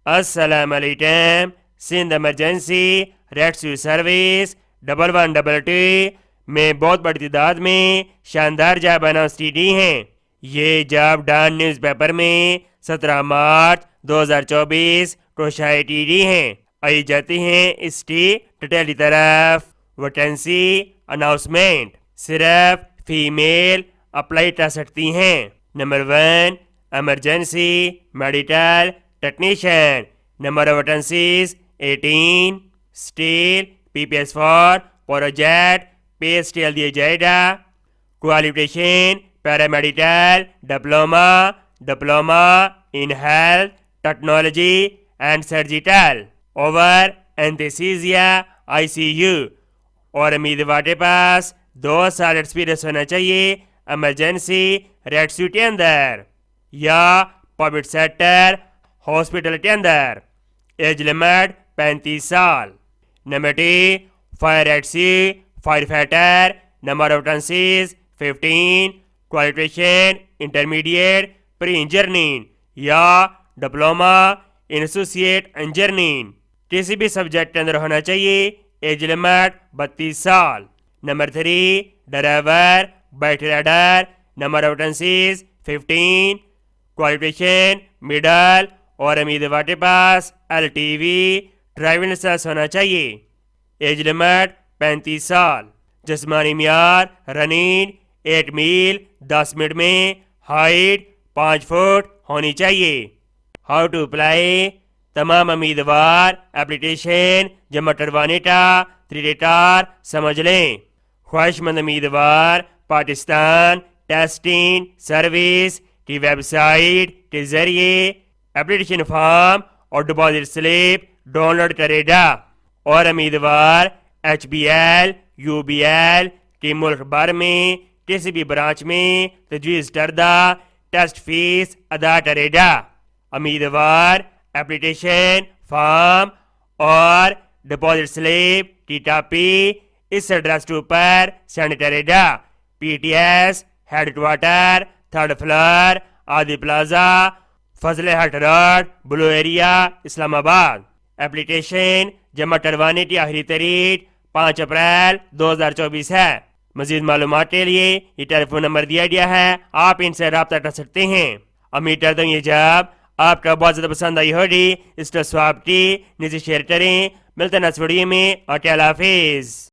السلام علیکم. Sindh emergency rescue service 1122 میں بہت بڑی تعداد میں شاندار جاب اناؤنس کی ہیں. یہ جاب ڈان نیوز پیپر میں 17 مارچ 2024 کو شائع کی گئی ہیں. آئی جاتی ہیں اس کی ڈیٹیل کی طرف. Vacancy announcement. صرف فیمیل اپلائی کر سکتی ہیں. Number 1 emergency medical technician. Number of vacancies 18. Still PPS for project pay scale دیا جائے گا. Qualification paramedical diploma in health technology and surgical over anaesthesia ICU. اور امیدوار کے پاس 2 سال ایکسپیرینس ہونا چاہیے ایمرجنسی ریسکیو کے اندر یا پبلک سیکٹر ہاسپٹل کے اندر. ایج لمٹ 35 سال. Number 2 fire rescue fire fighter. Number of vacancies 15. Qualification intermediate pre engineering یا ڈپلوما ان ایسوسیٹ انجینئرنگ کسی بھی سبجیکٹ کے اندر ہونا چاہیے. ایج لمٹ 32 سال. Number 3 driver bike rider. Number of vacancies 15. Qualification middle اور امیدوار کے پاس LTV ڈرائیونگ لائسنس ہونا چاہیے. ایج لمٹ 35 سال. جسمانی معیار رننگ 8 میل 10 منٹ میں. ہائٹ 5 فٹ ہونی چاہیے. How to apply. تمام امیدوار اپلیکیشن جمع کروانے کا طریقہ کار سمجھ لیں. خواہش مند امیدوار پاکستان ٹیسٹنگ سروس کی ویب سائٹ کے ذریعے اپلیکیشن فارم اور ڈپازٹ سلپ ڈاؤن لوڈ کرے گا اور امیدوار HBL UBL کی ملک بھر میں کسی بھی برانچ میں تجویز کردہ ٹیسٹ فیس ادا کرے گا. امیدوار اپلیکیشن فارم اور ڈپازٹ سلپ کی کاپی اس ایڈریس کے اوپر سینڈ کرے گا. PTS head quarter 3rd floor Adi plaza Fazal ہٹ روڈ بلو ایریا اسلام آباد. اپلیکیشن جمع کروانے کی آخری تاریخ 5 اپریل 2024 ہے. مزید معلومات کے لیے یہ ٹیلی فون نمبر دیا گیا ہے, آپ ان سے رابطہ کر سکتے ہیں. امید کرتا ہوں یہ جاب آپ کا بہت زیادہ پسند آئی ہوگی. اس کو سواب کی نیچے شیئر کریں. ملتے ہیں نیکسٹ ویڈیو میں. اوکے اللہ حافظ.